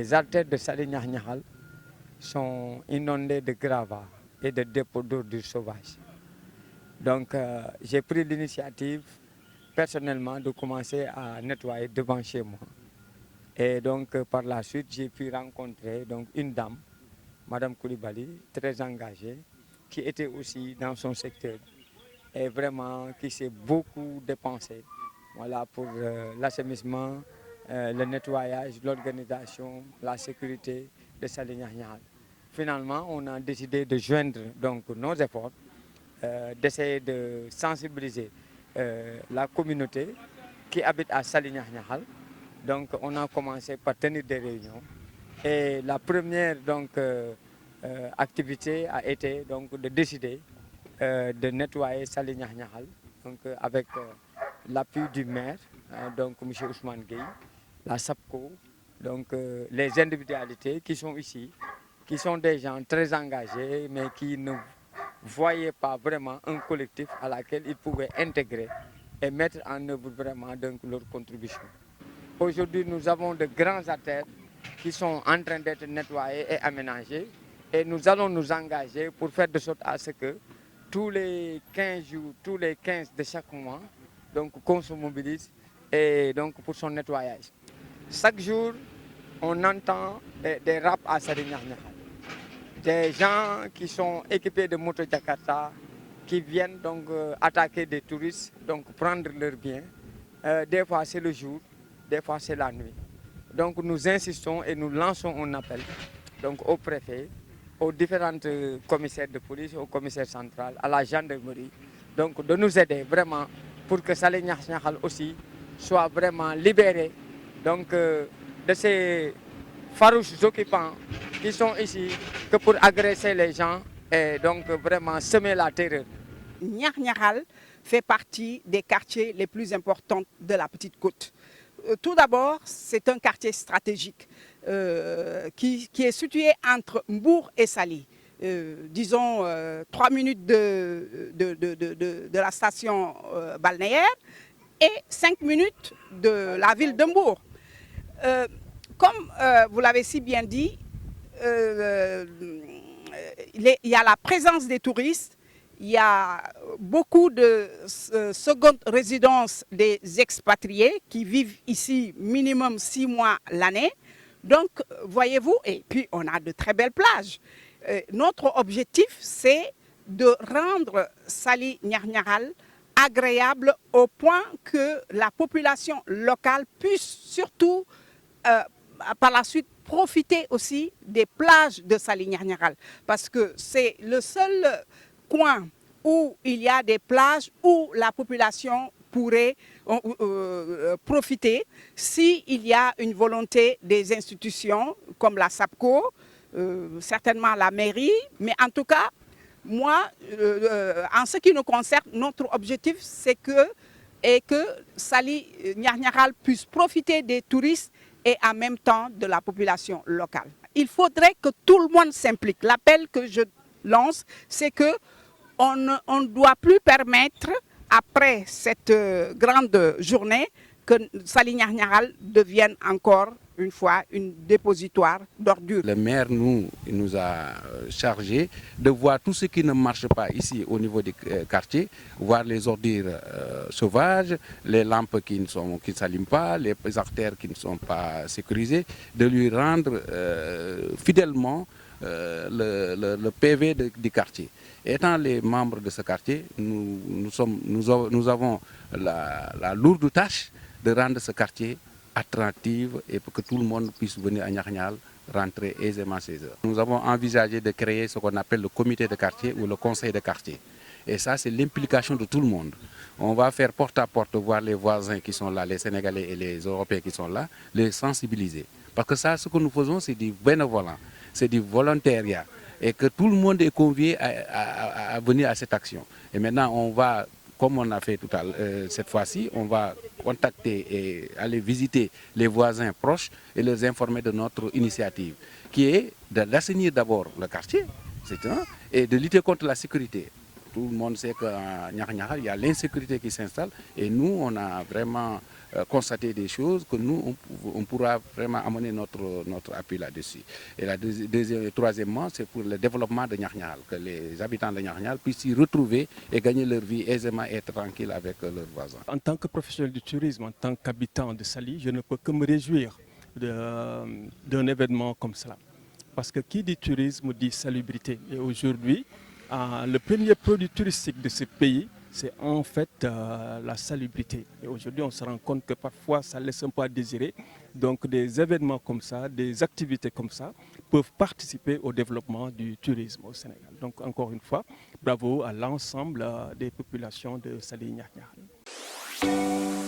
les artères de Saly-Niakhniakhal sont inondées de gravats et de dépôts d'ordures sauvages. Donc j'ai pris l'initiative personnellement de commencer à nettoyer devant chez moi. Et donc par la suite, j'ai pu rencontrer donc, une dame, Madame Koulibaly, très engagée, qui était aussi dans son secteur et vraiment qui s'est beaucoup dépensé, voilà, pour l'assainissement, le nettoyage, l'organisation, la sécurité de Saly-Niakhniakhal. Finalement, on a décidé de joindre donc, nos efforts, d'essayer de sensibiliser la communauté qui habite à Saly-Niakhniakhal. Donc on a commencé par tenir des réunions. Et la première donc, activité a été donc, de décider de nettoyer Saly-Niakhniakhal avec l'appui du maire, donc M. Ousmane Gueye, la SAPCO, donc les individualités qui sont ici, qui sont des gens très engagés, mais qui ne voyaient pas vraiment un collectif à laquelle ils pouvaient intégrer et mettre en œuvre vraiment donc, leur contribution. Aujourd'hui, nous avons de grands artères qui sont en train d'être nettoyés et aménagés. Et nous allons nous engager pour faire de sorte à ce que tous les 15 jours, tous les 15 de chaque mois, donc qu'on se mobilise et donc pour son nettoyage. Chaque jour, on entend des raps à Saly-Niakhniakhal. Des gens qui sont équipés de moto Jakarta, qui viennent donc attaquer des touristes, donc prendre leurs biens. Des fois c'est le jour, des fois c'est la nuit. Donc nous insistons et nous lançons un appel donc, au préfet, aux différentes commissaires de police, au commissaire central, à la gendarmerie, donc de nous aider vraiment pour que Saly-Niakhniakhal aussi soit vraiment libéré donc, de ces farouches occupants qui sont ici que pour agresser les gens et donc vraiment semer la terreur. Niakhniakhal fait partie des quartiers les plus importants de la Petite Côte. Tout d'abord, c'est un quartier stratégique qui est situé entre Mbour et Saly. Disons 3 minutes de la station balnéaire et 5 minutes de la ville de Mbour. Comme vous l'avez si bien dit, il y a la présence des touristes. Il y a beaucoup de secondes résidences des expatriés qui vivent ici minimum 6 mois l'année. Donc, voyez-vous, et puis on a de très belles plages. Notre objectif, c'est de rendre Saly-Niakhniakhal agréable au point que la population locale puisse surtout par la suite profiter aussi des plages de Saly-Niakhniakhal. Parce que c'est le seul coin où il y a des plages où la population pourrait profiter s'il y a une volonté des institutions comme la SAPCO, certainement la mairie, mais en tout cas, moi, en ce qui nous concerne, notre objectif, c'est que Saly-Niakhniakhal puisse profiter des touristes et en même temps de la population locale. Il faudrait que tout le monde s'implique. L'appel que je lance, c'est que on ne doit plus permettre, après cette grande journée, que Saly-Niakhniakhal devienne encore une fois une dépositoire d'ordures. Le maire nous a chargé de voir tout ce qui ne marche pas ici au niveau des quartiers, voir les ordures sauvages, les lampes qui ne s'allument pas, les artères qui ne sont pas sécurisées, de lui rendre fidèlement le PV du quartier. Étant les membres de ce quartier, nous avons la lourde tâche de rendre ce quartier attractif et pour que tout le monde puisse venir à Niakhniakhal rentrer aisément chez eux. Nous avons envisagé de créer ce qu'on appelle le comité de quartier ou le conseil de quartier. Et ça, c'est l'implication de tout le monde. On va faire porte à porte, voir les voisins qui sont là, les Sénégalais et les Européens qui sont là, les sensibiliser. Parce que ça, ce que nous faisons, c'est du bénévolat, c'est du volontariat. Et que tout le monde est convié à venir à cette action. Et maintenant, on va, comme on a fait tout à l'heure, cette fois-ci, on va contacter et aller visiter les voisins proches et les informer de notre initiative, qui est d'assainir d'abord le quartier, et de lutter contre la sécurité. Tout le monde sait qu'à Niakhniakhal, il y a l'insécurité qui s'installe et nous, on a vraiment constaté des choses que nous, on pourra vraiment amener notre appui là-dessus. Et troisièmement, c'est pour le développement de Niakhniakhal, que les habitants de Niakhniakhal puissent s'y retrouver et gagner leur vie aisément et être tranquilles avec leurs voisins. En tant que professionnel du tourisme, en tant qu'habitant de Saly, je ne peux que me réjouir d'un événement comme cela. Parce que qui dit tourisme dit salubrité. Et aujourd'hui, le premier produit touristique de ce pays, c'est en fait la salubrité. Et aujourd'hui, on se rend compte que parfois, ça laisse un peu à désirer. Donc, des événements comme ça, des activités comme ça, peuvent participer au développement du tourisme au Sénégal. Donc, encore une fois, bravo à l'ensemble des populations de Saly Niakhniakhal.